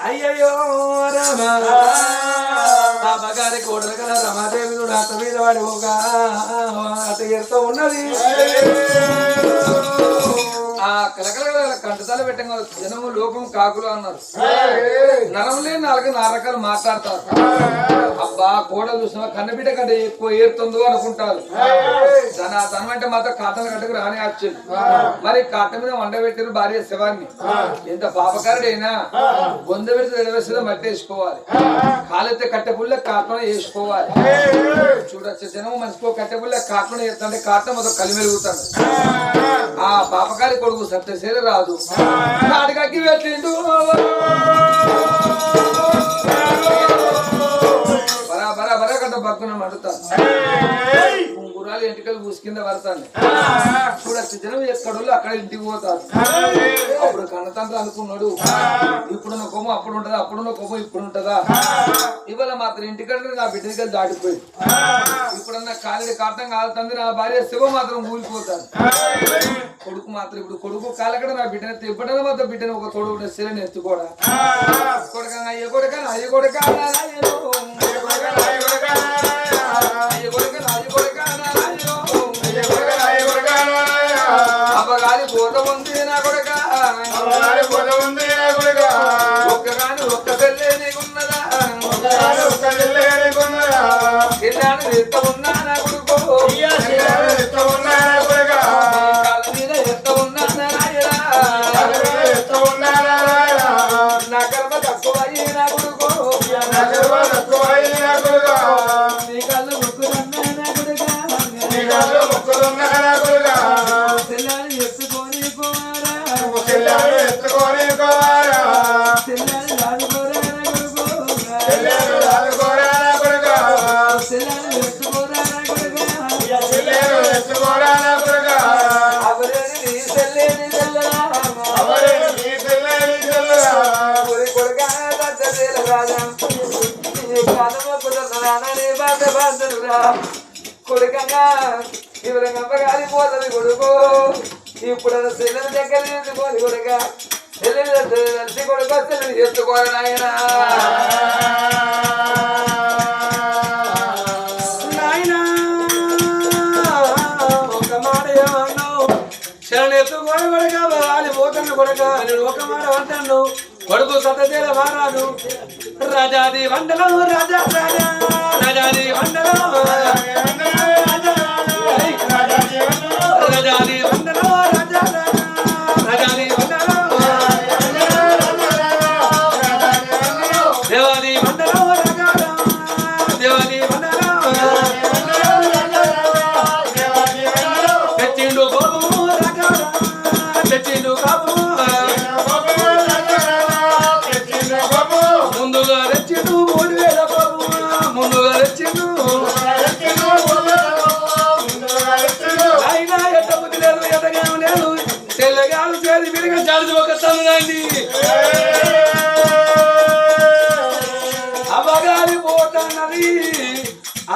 అయ్యయ్యో రామా బాబాగారి కోడలు కదా రమాదేవి అత్త మీద వాడి ఒక అత ఎడుతూ ఉన్నది. ఆ కలకల కంటతాలు పెట్టంగా జనము లోకం కాకులు అన్నారు. నరం లేని నాలుగు నారకాలు మాట్లాడతారు. అబ్బా కోడలు చూసిన కన్నబిడ్డ కంటే ఎక్కువ ఏరుతుందో అనుకుంటారు. తన అంటే మాత్రం కాటన్ గడ్డకు రాని వచ్చింది. మరి కాట మీద వండబెట్టారు భార్య శవాన్ని. ఎంత పాపకారుడైనా బొంద పెడితే ఎడవేస్తుందో మట్టి వేసుకోవాలి. కాలెత్తే కట్టెపుల్ల కాటన వేసుకోవాలి. చూడొచ్చు జనం మనిషికో కట్టెపుల్ల కాటన వేస్తుంటే కాటన మొత్తం కలి మెరుగుతాడు. ఆ పాపకారి కొడుకు సత్యశీల రాదు నాటకాకి పెట్టిండు. బరా బరా కట్ట పక్కన మడుతాను. గురాలు ఎంటికలు పూసి కింద పడతాను. చూడొచ్చు జనం ఎక్కడోళ్ళు అక్కడ ఇంటికి పోతారు. అప్పుడు కన్నతండ్రి అనుకున్నాడు ఇప్పుడున్న కొమ్మ అప్పుడు ఉంటదా, అప్పుడున్న కొమ్మ ఇప్పుడు ఉంటదా. ఇవాళ మాత్రం ఇంటికంటే నా బిడ్డ దగ్గర దాటిపోయింది. ఇప్పుడన్నా కాలి కాటం కాలుతుంది. నా భార్య శివ మాత్రం ఊలిపోతాను. కొడుకు మాత్రం ఇప్పుడు కొడుకు కాలకడ నా బిడ్డను ఇప్పటిన మాత్రం బిడ్డను ఒక తోడు శిలని ఎత్తుకోడా కొడుక అయ్య కొడుక అయ్య కొడుక అబ్బగాలి పోత ఉంది నా కొడుక ఒక్కగాని ఒక్క తెల్లే నీకున్నదా ఎన్నాడు ఎత్త ఉన్నా నా కొడుకు కాళ్ళ మీద ఎత్త ఉన్నా నా కర్మ తక్కువ నా కొడుకు నీ కళ్ళు మొక్కుతున్నా నా కొడుక తెల్లారి ఎత్తుకొని పోవారా తెల్లారి రాదుకోరా నా కొడుకు తెల్లారి ఎత్తుకోరా నా కొడుక అవరేని నీ తెల్లేని తెల్లరా కొడుక దత్తశీల రాజా కొడుకన్నా ఇవరి నమ్మకాలి పోతుంది కొడుకు. ఇప్పుడు సెల్లని దగ్గర ఎత్తుకోని కొడుక తెలిసి కొడుకు సెల్లని ఎత్తుకోరు నాయన. ఒక మాట ఏమన్నావు శరణి ఎత్తుకోని కొడుక వాలి పోతాను కొడుక నేను ఒక మాట అంటాను. కొడుకు సతశీల మారాదు రాజాది వందలం రాజా రాజా రాజాది వందలం రాజాది వందలం రాజా రాజాది వందలం దేవాది వందలం రాజా దేవాది వందలం తెచ్చిండు కోపము రాజా తెచ్చిండు కోపము ముందుగా రెచ్చిండు 3000 కోపము ముందుగా రెచ్చిండు అయినా ఎట్ట బుద్ధి లేదు ఎటగాం లేదు తెల్లగాలు చేరి విరిగా జాడి ఒక తల్లండి.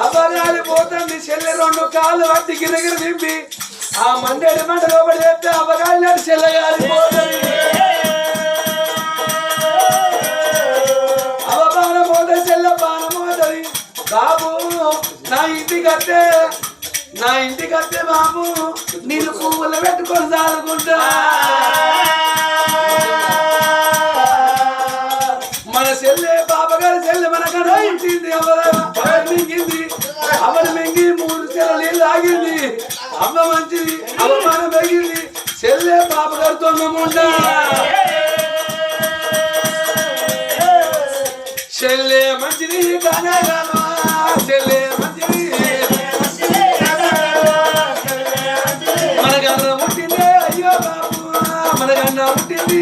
అబగాలి పోతుంది చెల్లె 2 కాళ్ళు పట్టి గిరగిరి దింపి ఆ మండేడి మంట లోపడి వేస్తే అబగాలి చెల్లగాలి పోతుంది. అవబానం పోతే చెల్ల బాణం పోతుంది. బాబు నా ఇంటికి వస్తే బాబు నేను పువ్వులు పెట్టుకొని సాదుకుంటా. మన చెల్లె బాబగారి చెల్లె మన కడ పుట్టింది. మింగింది అవలు మింగి 3 చెల్ల నీళ్ళు ఆగింది. అమ్మ మంచిది అవమానం పెరిగింది. చెల్లె బాబగారితో మేముంటా. చెల్లె మంచిది గానే గాను చెల్లె మంచిది మనకన్నా పుట్టింది అయ్యో బాబు మనకన్నా పుట్టింది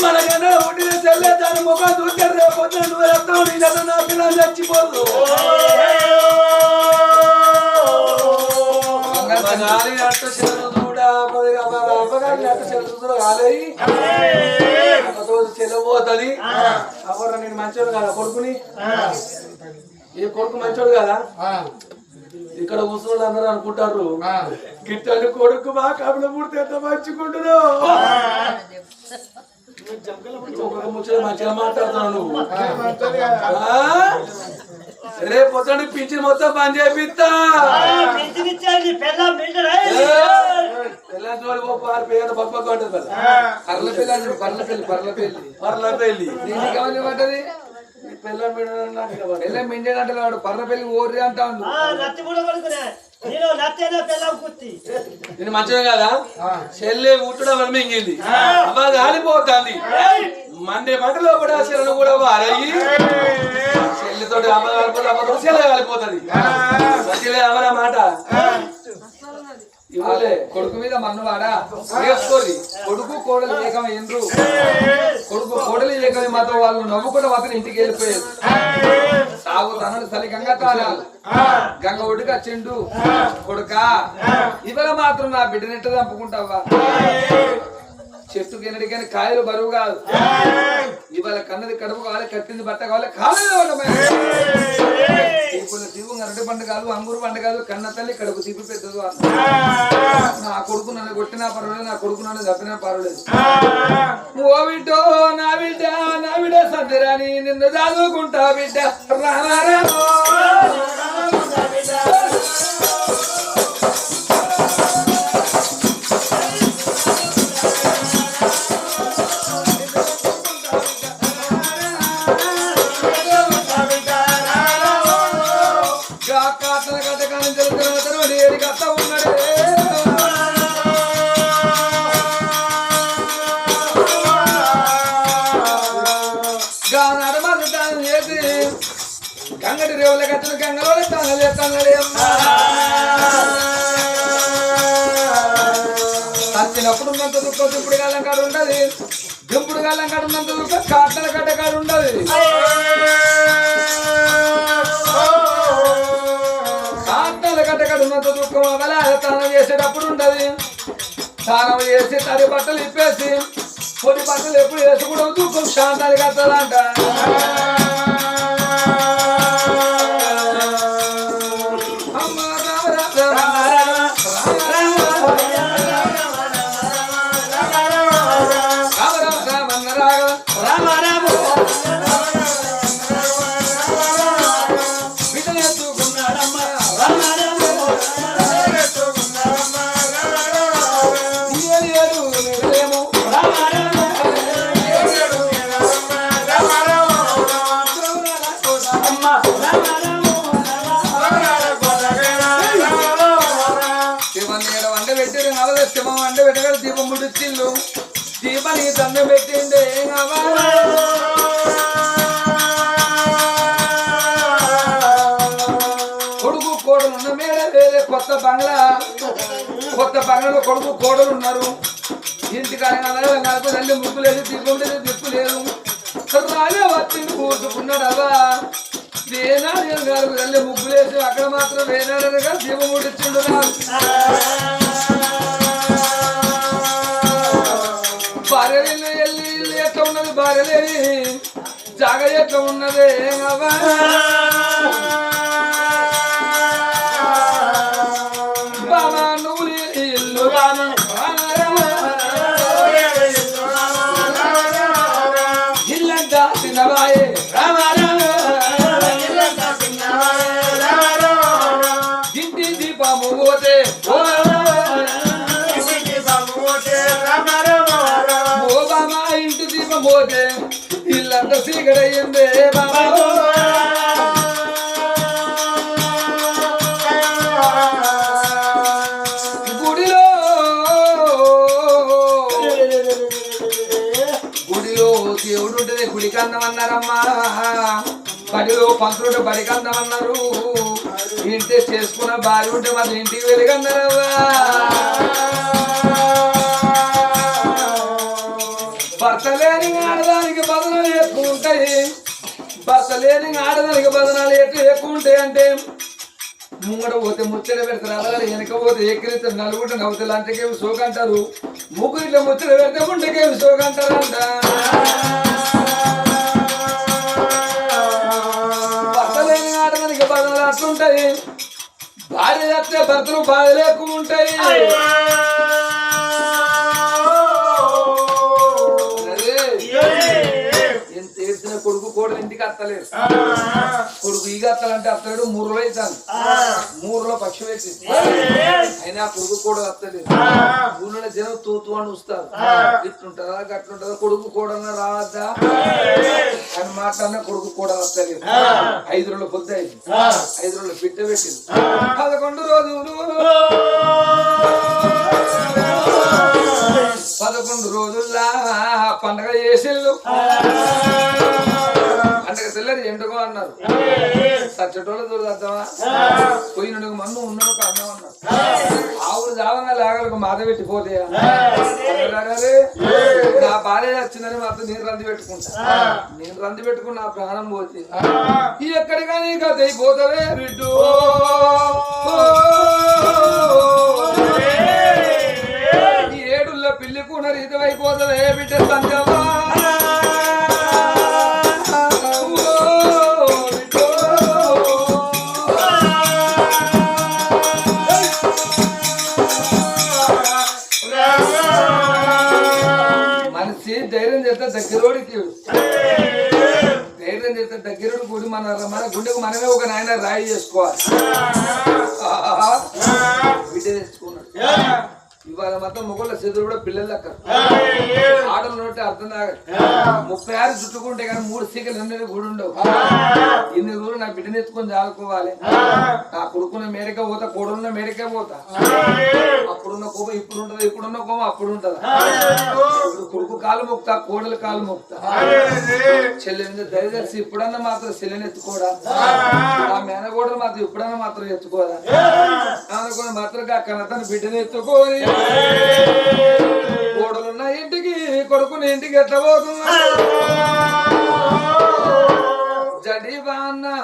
మనకన్నా పుట్టిన చెల్లె దాని ముఖం చూస్తే రేపు నువ్వు రక్తం నేను నా పిల్లలు చచ్చిపోదు. అట్ట చెల్లబోతుంది. అప్పుడు నేను మంచోడు కదా కొడుకుని ఈ కొడుకు మంచోడు కదా. ఇక్కడ కూర్చోళ్ళు అందరూ అనుకుంటారు గిట్టని కొడుకు మా కబుల పుడితే ఎంత మంచుకుంటున్నావు ఒక్కొక్క ముచ్చట మంచిగా మాట్లాడుతున్నావు నువ్వు. రేపు పొద్దున పింఛన్ మొత్తం బంద్ చేపిస్తా. పేద పక్క ఉంటుంది కదా. పర్లపల్లి పెళ్ళ మిండేనంటే వాడు పర్లపల్లి ఓర్రి అంటాడు. నేను మంచిగా కదా చెల్లె ఉట్టడం వల్ల మింగింది అమ్మ కాలిపోతుంది. మండే మంటలో కూడా చెల్లెను కూడా వారయ్యి చెల్లితో అమ్మ కాలిపోతే అమ్మతో చెల్లె కాలిపోతుంది. మంచిలే అమ్మరా మాట ఇవ్వలే. కొడుకు మీద మన్నువాడా వేసుకోరి. కొడుకు కోడలు ఏకమైండ్రు. కొడుకు కోడలు ఏకమై మాతో వాళ్ళు నవ్వుకుంటూ మాత్రం ఇంటికి వెళ్ళిపోయారు. సాగు తనడు తల్లి గంగ తాళాలు గంగ ఒడికి వచ్చిండు. కొడుకా ఇవాళ మాత్రం నా బిడ్డనెట్ట చంపుకుంటావా? చెట్టుకి ఎన్నడికైనా కాయలు బరువు కాదు. ఇవాళ కన్నది కడుపు కావాలి, కట్టింది బట్ట కావాలి, కావాలి. తీపు అరటి పండు కాదు, అంగూరు పండు కాదు, కన్న తల్లి కడుపు తీపి పెద్దదు. నా కొడుకు నన్ను కొట్టినా పర్వాలేదు, నా కొడుకు నన్ను తప్పినా పర్వాలేదు. ఓ బిడ్డో నా బిడ్డ నా బిడ్డ సత్యరాని నిన్ను చదువుకుంటా బిడ్డ రామారామో. గంగటి రేవుల కట్టిన గంగలో తచ్చినప్పుడు ఉన్నంత దుఃఖం దింపుడు గాలం కాడు ఉండదు. దింపుడు గాలం కాడు ఉన్నంత దుఃఖం కాటల గడ్డ కాడు ఉండదు. కాటల గడ్డ కాడు ఉన్నంత దుఃఖం అవల స్నానం చేసేటప్పుడు ఉండదు. స్నానం చేసి తడి బట్టలు ఇప్పేసి పొడి బట్టలు ఎప్పుడు వేసుకోవడం దుఃఖం శాంతానికి వస్తుందంట. వంట పెట్టగల దీపం ముడిచిల్లు దీపని దండం పెట్టిండే కొడుకు కోడలు ఉన్న మేడ వేరే కొత్త బంగ్లాలో కొడుకు కోడలు ఉన్నారు. ఇంటికాడ తల్లి ముగ్గు లేదు, దీపం లేదు, దిప్పు లేదు. రాజా వచ్చి కూర్చుకున్నాడవా వేనాడు గారు తల్లి ముగ్గు లేదు. అక్కడ మాత్రం వేనాడు గారు దీపం ముడిచిండు. భార్య వెళ్ళి ఎట్లా ఉన్నది, భార్య లేని జాగ ఎట్లా ఉన్నదే బాబా నువ్వు ఇల్లు ఇల్లంతా తినవాయే ఇంటి దీపము పోతే ఇంటి దీపం పోతే ఇల్లంతా సీకడయ్యిందే బాబా. గుడిలో దేవుడు ఉంటది, గుడికి అందమన్నారమ్మా. బడిలో పంతులు బడికి అందమన్నారు. ఇంటి చేసుకున్న భార్య ఉంటే మరి ఇంటికి వెలుగన్నారవ్వా. భర్త లేని ఆడదానికి బదనాలు ఎక్కువ ఉంటాయి. భర్త లేని ఆడదానికి బదనాలు ఎక్కువ ఉంటాయి. అంటే ముంగడ పోతే ముచ్చట పెడతారు, అలా వెనక పోతే ఎక్కిరిస్తారు, నలుగుంట నవ్వుతే లంచకేమి సోకంటారు, ముగ్గురిలో ముచ్చట పెడితే గుండెకేమి సోకంటారంట. భర్త లేని ఆడదానికి బదనాలు అట్లుంటాయి. భార్య చేస్తే భర్తలు బాధలు ఎక్కువ ఉంటాయి. అదే అత్తలేదు కొడుకు ఈగ అత్తాలంటే అత్తలేడు 3 రోజులు అవుతాను 3 రోజుల పక్షి పెట్టి అయినా కొడుకు కూడా అత్తలేదు ఊళ్ళో జనం తూతు అని వస్తారు ఇట్లుంటారా గట్లుంటారా కొడుకు కూడా రావద్దా అని మాట్లాడినా కొడుకు కూడా వస్తలేదు 5 రోజుల పొద్దు అయింది 5 రోజులు పిట్ట పెట్టింది 11 రోజులు 11 రోజుల్లా పండగ చేసిళ్ళు పండగ తెల్లని ఎండుకో అన్నారు సచ్చటోళ్ళ దూరదమ్మా పోయినడుగు మన్ను ఉన్నకు అన్నం అన్నారు ఆవులు జావంగా లాగలకు మాత పెట్టిపోతే నా భార్య వచ్చిందని మాత్రం నేను రంది పెట్టుకుంటా నేను రంది పెట్టుకుని నా ప్రాణం పోతే ఎక్కడిగా నీకు అయిపోతావే బిడ్డు ఈ ఏడుల్లో పిల్లి కూన రీతమైపోతావే బిడ్డ సంజమా ధైర్యం చేస్తే దగ్గరోడికి ధైర్యం చేస్తే దగ్గరోడు కూడి మన గుండెకు మనమే ఒక నాయన రాయి చేసుకోవాలి బిడ్డ తెచ్చుకున్నాడు ఇవాళ మొత్తం మొగోళ్ళ చేతులు కూడా పిల్లలు అక్కడ ఆటలు నోటి అర్థం దాకా 36 చుట్టుకుంటే కానీ 3 సీకలు 2 కూడా ఉండవు ఇన్ని రోజులు నా బిడ్డని ఎత్తుకొని చాలుకోవాలి నా కొడుకున్న మేరకే పోతా కోడున్న మేరకే పోతా అప్పుడున్న కోపం ఇప్పుడు ఉంటది ఇప్పుడున్న కోపం అప్పుడు ఉంటదా ఇప్పుడు కొడుకు కాలు మొక్తా కోడలు కాలు మొక్తా చెల్లెని దయచేసి ఇప్పుడన్నా మాత్రం చెల్లెని ఎత్తుకోడా ఆ మేనగోడలు మాత్రం ఇప్పుడన్నా మాత్రం ఎత్తుకోదా అనుకుని మాత్రం కన్నతను బిడ్డని ఎత్తుకోని కోడలున్న ఇంటికి కొడుకుని ఇంటికి ఎత్తబోతున్నా జడివానా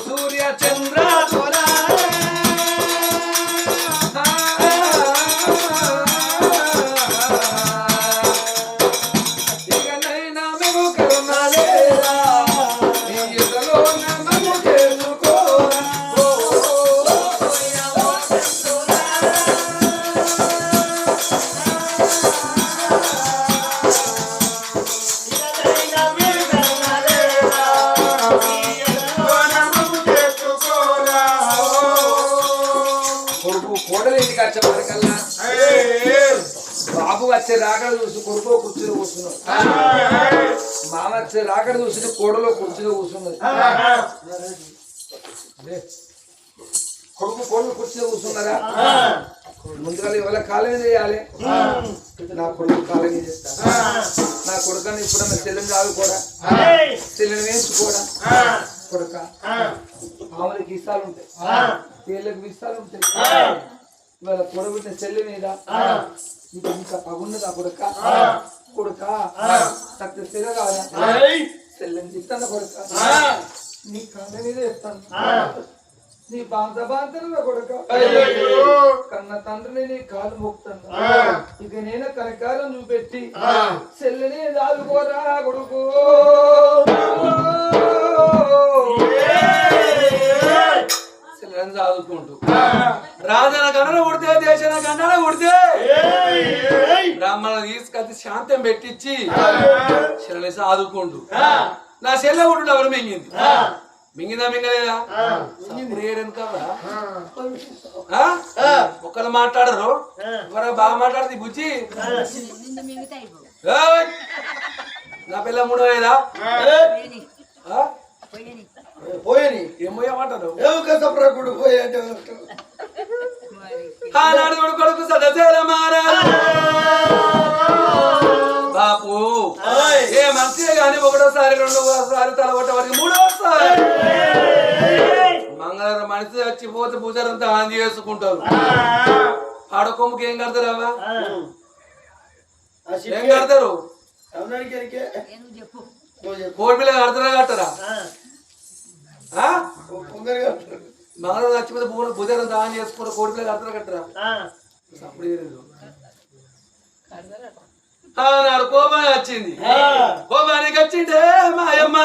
సూర్య చంద్ర బాబు వచ్చే రాకడ చూసి కొడుకు కుర్చీలో కూర్చున్నాడు మామ వచ్చే రాకడ చూసి కోడలో కుర్చీలో కూర్చున్నది కొడుకు కోడలు కుర్చీలో కూర్చున్నారా ముందుగా ఇవాళ కాలం చేయాలి నా కొడుకు కాలం చేస్తా నా కొడుకని ఇప్పుడన్నా చెల్లెని ఆదుకోడా చెల్లెని వేయించుకోడా కొడుక ఆమెకి ఇస్తాలు ఉంటాయి వీళ్ళకి ఇస్తాలు ఉంటాయి ఇవాళ కొడబిట్టిన చెల్లి మీద ఇంకా పగున్నదా కొడుక కొడుక సత్య స్థిర కాదా చెల్లెని చెప్తాను కొడుక నీ కళ్ళ మీద చెప్తాను నీ బాంత బాంతలు కొడుక కన్న కన్న తండ్రిని నీ కాలు మోపుతాను ఇక నేను కనకాలం చూపెట్టి చెల్లిని దాదుకోరా కొడుకు చెల్లెని చదువుకుంటూ రాజన గణన ఉడితే దేశన గణన ఉడితే బ్రాహ్మణులు తీసుకొచ్చి శాంతం పెట్టించి చెల్లెని చదువుకుంటూ నా చెల్లె ఉంటుండే ఎవరు మింగింది మింగిందా మింగలేదా ఒకళ్ళు మాట్లాడరు ఎవరో బాగా మాట్లాడుతుంది బుజ్జి ఏయ్! నా పిల్ల మూడో లేదా పోయని ఏం పోయామంటారు సపరాకుడు పోయాడు ఆనాడు కొడుకు సదసేల మారారు బాపు ఏ మంచిదే గాని ఒకటోసారి రెండోసారి తలగొట్ట వరకు మూడోసారి మంగళవారం మనిషి చచ్చిపోతే పూజారంతా ఆంది చేసుకుంటారు ఆడకొమ్మకి ఏం కడతారావా ఏం కడతారు కోడి పిల్ల కడతారా కట్టరా మంగళవారం చచ్చిపోతే పూజారంతా ఆన్ చేసుకుంటారు కోడి పిల్ల కడతారా కట్టరా అప్పుడు ఆనాడు కోపానికి వచ్చింది కోపానికి వచ్చిండే మాయమ్మ